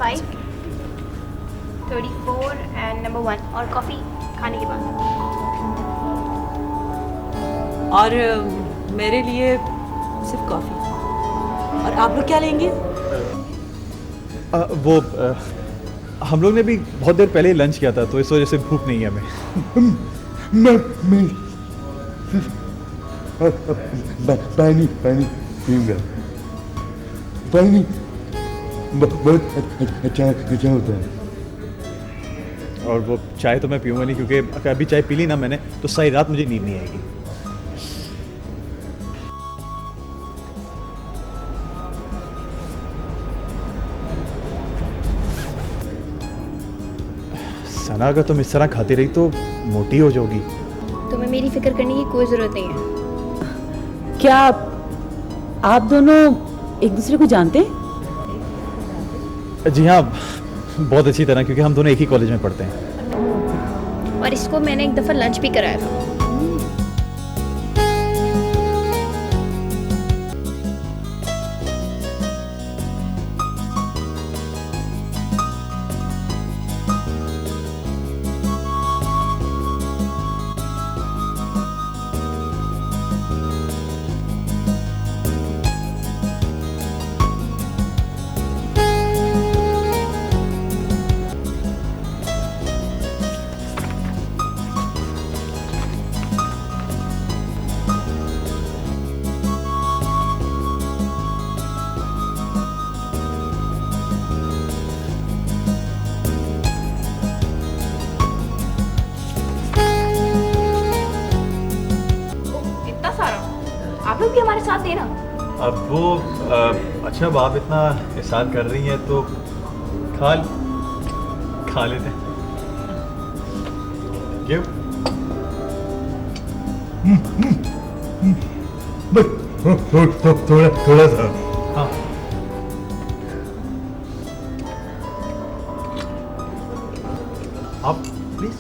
5, 34 and number 1 और coffee खाने के बाद। और मेरे लिए सिर्फ कॉफ़ी। और आप लोग क्या लेंगे? हम लोग ने भी बहुत देर पहले लंच किया था तो इस वजह से भूख नहीं है हमें। पानी पीऊंगा। पानी बहुत अच्छा होता है। और वो चाय तो मैं पीऊंगा नहीं क्योंकि अगर अभी चाय पी ली ना मैंने तो सारी रात मुझे नींद नहीं आएगी। सना अगर तुम इस तरह खाती रही तो मोटी हो जाओगी। तुम्हें मेरी फिक्र करने की कोई ज़रूरत नहीं है। क्या आप दोनों एक दूसरे को जानते हैं? जी हाँ, बहुत अच्छी तरह, क्योंकि हम दोनों एक ही कॉलेज में पढ़ते हैं। और इसको मैंने एक दफ़ा लंच भी कराया था। आप लोग भी हमारे साथ देना। अब वो अच्छा, अब आप इतना एहसान कर रही हैं तो खा लेते हैं। क्यों? थोड़ा सा। हाँ। आप प्लीज।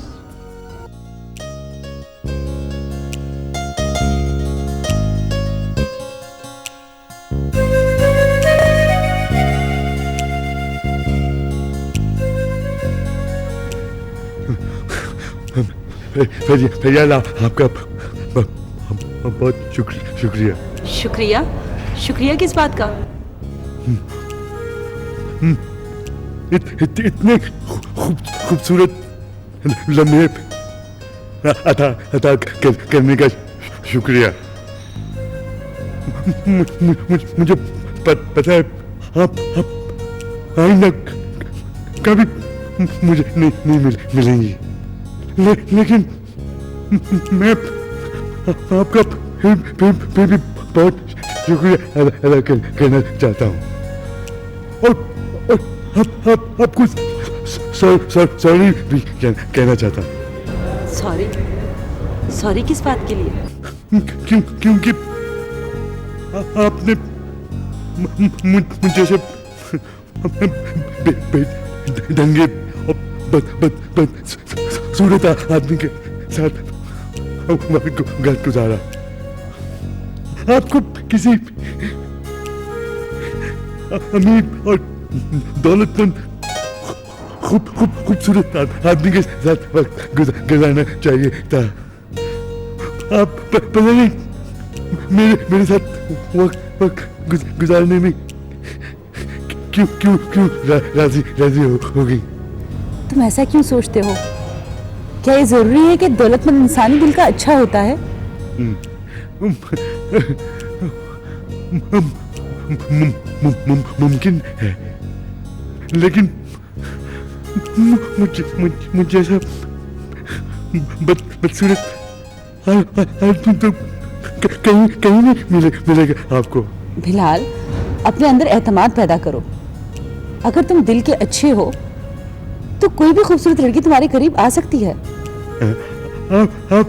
भैया आपका बहुत शुक्रिया। शुक्रिया? शुक्रिया किस बात का? इतने खूबसूरत लम्हे अता करने का शुक्रिया। मुझे पता है आप आइंदा कभी मुझे नहीं मिलेंगी, लेकिन मैं आपका फिर भी बहुत शुक्रिया अदा करना चाहता हूँ। और आपको सॉरी भी कहना चाहता हूँ। सॉरी किस बात के लिए? क्योंकि आपने मुझे से दंगे सूरत आदमी के साथ गलत गुजारा। आपको किसी अमीर और दौलतमंद खूबसूरत आदमी के साथ वक्त गुजारना चाहिए था। आप पता नहीं मेरे साथ वक्त गुजारने में क्यों राजी हो गई? तुम ऐसा क्यों सोचते हो? क्या ये जरूरी है कि दौलतमंद इंसानी दिल का अच्छा होता है? मुमकिन है, लेकिन मुझे ऐसा बदसूरत आदमी तो कहीं नहीं मिलेगा आपको। बिलाल, अपने अंदर एतमाद पैदा करो। अगर तुम दिल के अच्छे हो तो कोई भी खूबसूरत लड़की तुम्हारे करीब आ सकती है। आप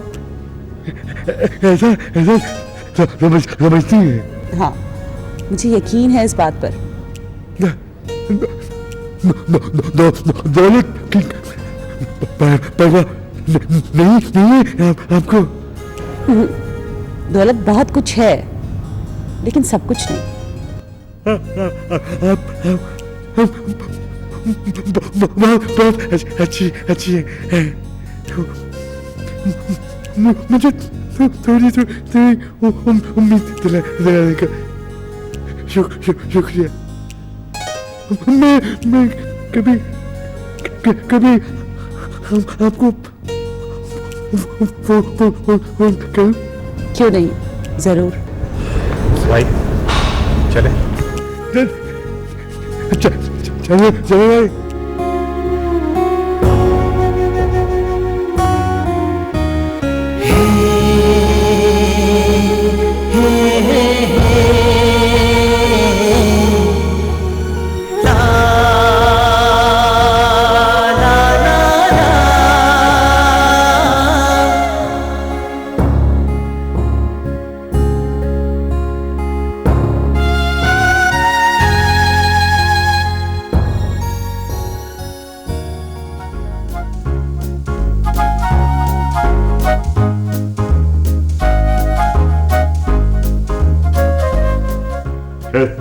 ऐसा समझती हैं? हाँ, मुझे यकीन है इस बात पर। दौलत पैदा नहीं है आपको? दौलत बहुत कुछ है, लेकिन सब कुछ नहीं। बहुत अच्छी अच्छी है। मुझे थोड़ी उम्मीद दिलाने का शुक्रिया। मैं कभी आपको फोन करूं? क्यों नहीं, जरूर। भाई चले। चलो चलो भाई।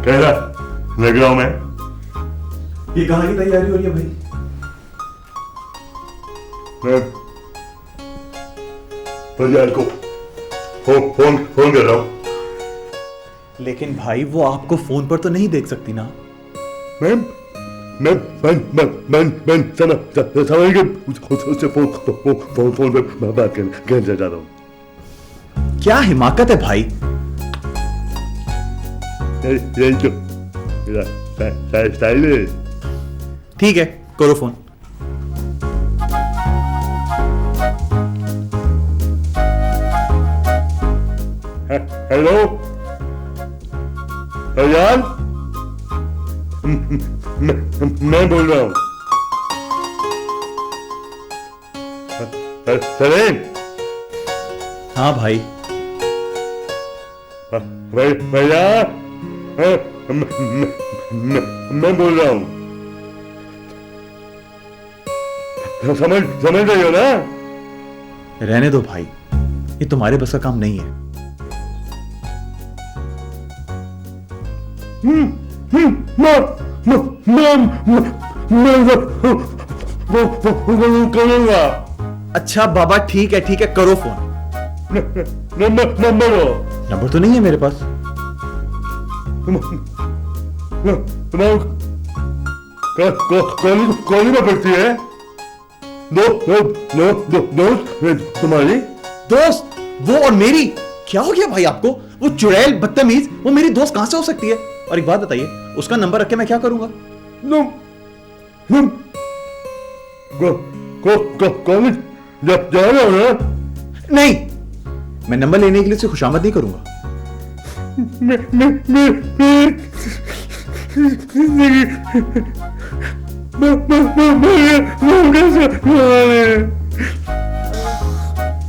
कैसा लग रहा हूं मैं? ये कहाँ की तैयारी हो रही है भाई? मैं फरियाद को फोन कर रहा हूं। लेकिन भाई वो आपको फोन पर तो नहीं देख सकती ना। मैं समझ के उससे फोन पे बात करना चाहता हूं। क्या हिमाकत है भाई? यही तो मेरा स्टाइल है। ठीक है, करो फोन। हेलो फरियाद, मैं बोल रहा हूँ। सलीम। हाँ भाई। भैया मैं बोल रहा हूँ। समझ रही हो ना? रहने दो भाई, ये तुम्हारे बस का काम नहीं है। करूंगा। अच्छा बाबा, ठीक है करो फोन। नंबर हो? नंबर तो नहीं है मेरे पास। कॉलेज में पढ़ती है? तुम्हारी दोस्त? वो और मेरी? क्या हो गया भाई आपको? वो चुड़ैल बदतमीज वो मेरी दोस्त कहां से हो सकती है? और एक बात बताइए, उसका नंबर रख के मैं क्या करूंगा? कॉलेज जा रहे हो ना? नहीं, मैं नंबर लेने के लिए उसे खुशामद नहीं करूंगा।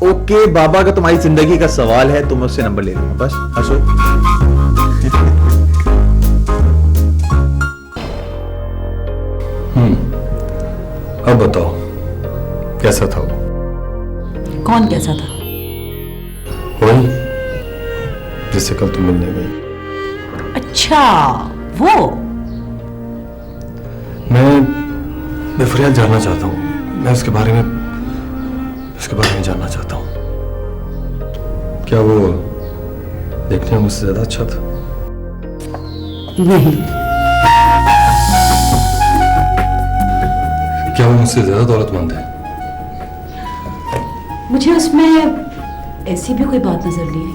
ओके बाबा, का तुम्हारी जिंदगी का सवाल है तो मैं उससे नंबर ले लूंगा। बस हंसो। अब बताओ कैसा था वो? कौन कैसा था? वही जिससे कल तुम मिलने गई। अच्छा, वो? मैं फरियाद जानना चाहता हूँ। मैं उसके बारे में जानना चाहता हूँ। क्या वो देखने में मुझसे ज्यादा अच्छा था? नहीं। क्या वो मुझसे ज्यादा दौलतमंद है? मुझे उसमें ऐसी भी कोई बात नजर नहीं आई।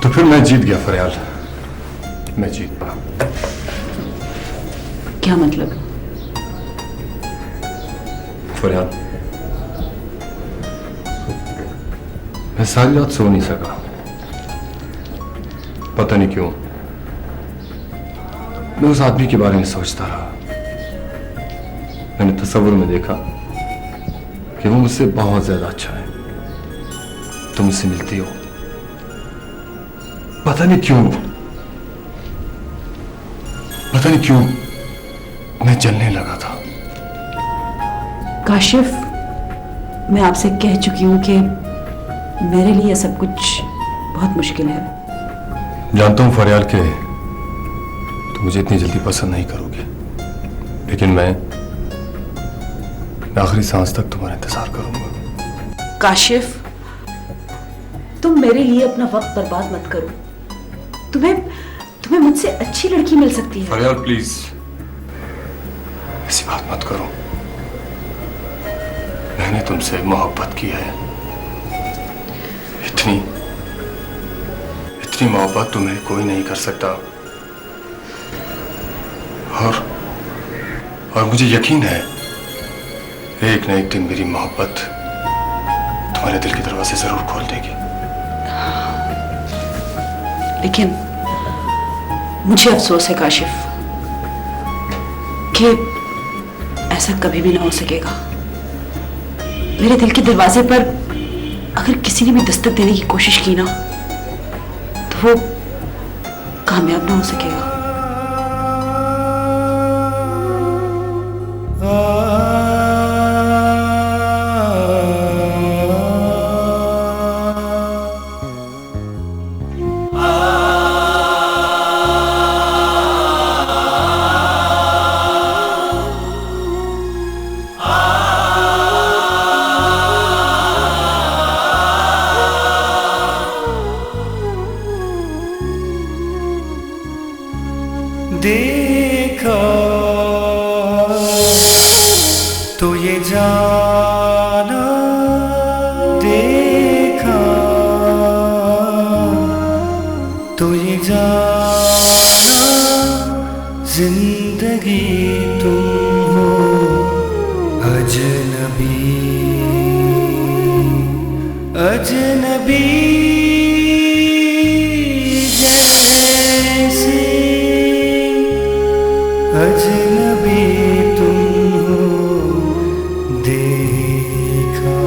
तो फिर मैं जीत गया फरियाद, मैं जीत गया। क्या मतलब? फरियाद, मैं सारी रात सो नहीं सका। पता नहीं क्यों मैं उस आदमी के बारे में सोचता रहा। मैंने तस्वीर में देखा कि वो मुझसे बहुत ज्यादा अच्छा है। तुम उससे मिलती हो, पता नहीं क्यों मैं जलने लगा था। काशिफ, मैं आपसे कह चुकी हूं कि मेरे लिए सब कुछ बहुत मुश्किल है। जानता हूं फरियाद के तुम मुझे इतनी जल्दी पसंद नहीं करोगे, लेकिन मैं मैं आखिरी सांस तक तुम्हारा इंतजार करूंगा। काशिफ, तुम मेरे लिए अपना वक्त बर्बाद मत करो। तुम्हें मुझसे अच्छी लड़की मिल सकती है। फरियाल प्लीज ऐसी बात मत करो। मैंने तुमसे मोहब्बत की है, इतनी मोहब्बत तुम्हें कोई नहीं कर सकता। और मुझे यकीन है एक न एक दिन मेरी मोहब्बत तुम्हारे दिल के दरवाजे जरूर खोल देगी। लेकिन मुझे अफसोस है काशिफ कि ऐसा कभी भी ना हो सकेगा। मेरे दिल के दरवाजे पर अगर किसी ने भी दस्तक देने की कोशिश की ना तो वो कामयाब ना हो सकेगा। देखा तो ये जाना, देखा तो ये जाना, जिंदगी तुम हो अजनबी, अजनबी जैसे, अजनबी तुम हो, देखा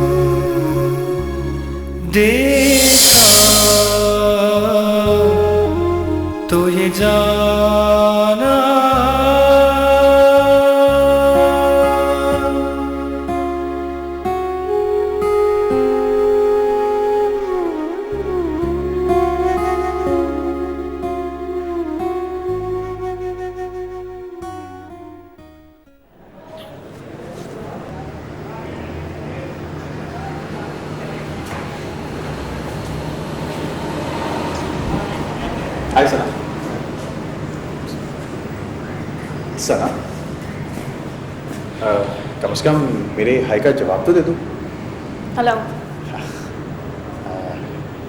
देखा तो ये जाना। हाय सना। सना, कम से कम मेरे हाय का जवाब तो दे दो। हेलो।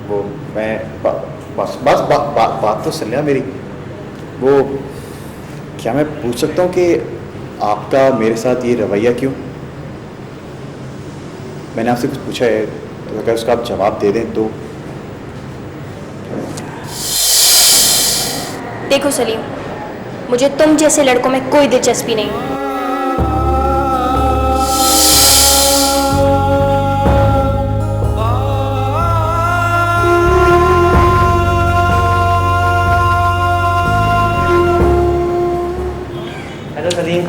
वो मैं बस बात तो सुन लिया मेरी। वो क्या मैं पूछ सकता हूँ कि आपका मेरे साथ ये रवैया क्यों? मैंने आपसे कुछ पूछा है तो अगर उसका आप जवाब दे दें तो। देखो सलीम, मुझे तुम जैसे लड़कों में कोई दिलचस्पी नहीं। हेलो सलीम।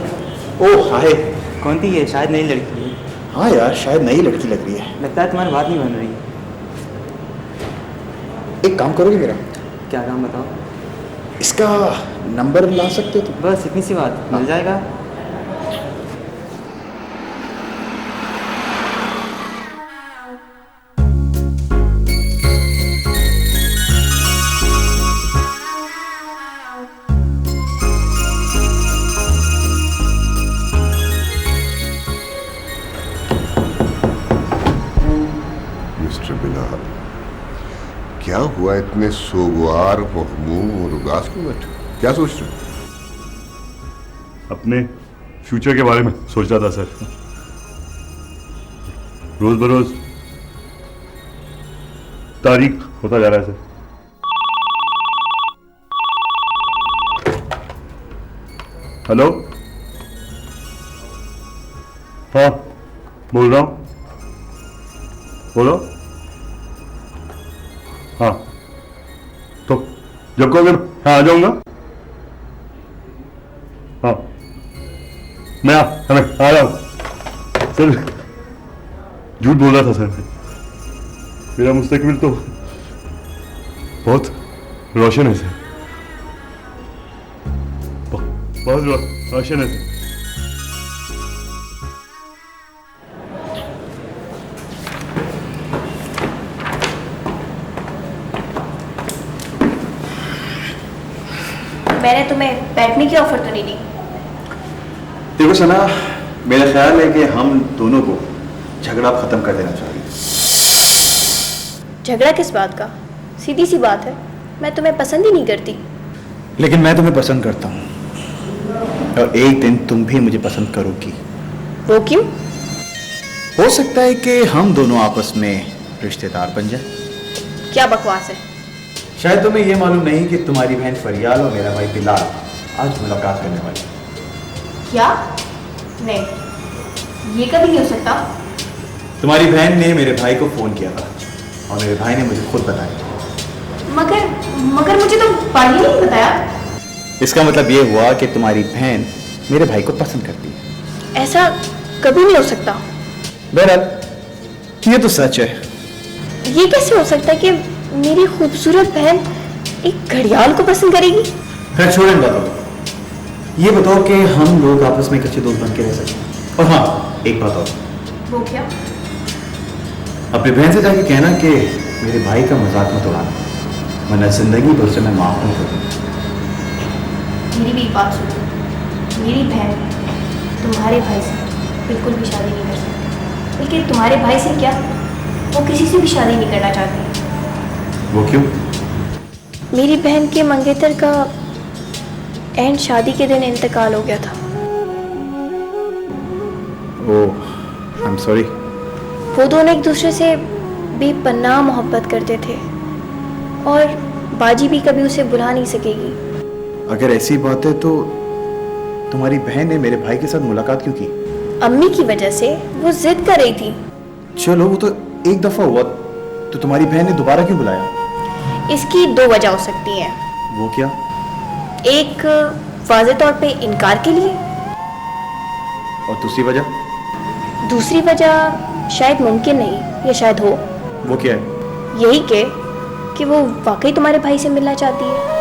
ओह हाय। कौन थी ये? शायद नई लड़की है। हाँ यार, शायद नई लड़की लग रही है। लगता है तुम्हारी बात नहीं बन रही। एक काम करोगे मेरा? क्या काम बताओ? इसका नंबर ला सकते हो तुम? बस इतनी सी बात, मिल जाएगा। मिस्टर बिलाल, क्या हुआ इतने सोगवार, महमूम और उदास क्यों बैठे? क्या सोच रहे हो? अपने फ्यूचर के बारे में सोच रहा था सर। रोज बरोज तारीख होता जा रहा है सर। हेलो, हाँ बोल रहा हूँ, बोलो। हाँ तो जब कहोगे हाँ आ जाऊंगा। हाँ मैं आ रहा हूँ सर। झूठ बोल रहा था सर मैं। मेरा मुस्तकबिल तो बहुत रोशन है सर, बहुत रोशन है सर। मैंने तुम्हें बैठने की ऑफर तो नहीं दी। देखो सना, मेरा ख्याल है कि हम दोनों को झगड़ा खत्म कर देना चाहिए। झगड़ा किस बात का? सीधी सी बात है, मैं तुम्हें पसंद ही नहीं करती। लेकिन मैं तुम्हें पसंद करता हूँ, और एक दिन तुम भी मुझे पसंद करोगी। वो क्यों? हो सकता है कि हम दोनों आपस में रिश्तेदार बन जाए। क्या बकवास है। शायद तुम्हें यह मालूम नहीं कि तुम्हारी बहन फरियाल और मेरा भाई बिलाल आज मुलाकात करने वाले हैं। क्या? नहीं, ये कभी नहीं हो सकता। तुम्हारी बहन ने मेरे भाई को फोन किया था और मेरे भाई ने मुझे खुद बताया। मगर मुझे तो भाई ने नहीं बताया। इसका मतलब ये हुआ कि तुम्हारी बहन मेरे भाई को पसंद करती है। ऐसा कभी नहीं हो सकता। बहरहाल ये तो सच है। ये कैसे हो सकता है कि मेरी खूबसूरत बहन एक घड़ियाल को पसंद करेगी? खैर छोड़ इन बातों को। ये बताओ कि हम लोग आपस में एक अच्छे दोस्त बन के रह सकते हैं। और हाँ, एक बात और। वो क्या? अपनी बहन से जाके कहना कि मेरे भाई का मजाक मत उड़ाना, वरना जिंदगी भर से मैं माफ नहीं करूँगा। मेरी भी एक बात सुनो। मेरी बहन तुम्हारे भाई से बिल्कुल भी शादी नहीं कर सकती। बल्कि तुम्हारे भाई से क्या, वो किसी से भी शादी नहीं करना चाहती। वो क्यों? मेरी बहन के मंगेतर का एंड शादी के दिन इंतकाल हो गया था। ओह, आई एम सॉरी। वो दोनों एक दूसरे से बेपनाह मोहब्बत करते थे और बाजी भी कभी उसे भुला नहीं सकेगी। अगर ऐसी बात है तो तुम्हारी बहन ने मेरे भाई के साथ मुलाकात क्यों की? अम्मी की वजह से। वो जिद कर रही थी। चलो वो तो एक दफा हुआ, तो तुम्हारी बहन ने दोबारा क्यों बुलाया? इसकी दो वजह हो सकती हैं। वो क्या? एक वाज़े तौर पे इनकार के लिए, और दूसरी वजह? दूसरी वजह शायद मुमकिन नहीं, या शायद हो। वो क्या है? यही कि वो वाकई तुम्हारे भाई से मिलना चाहती है।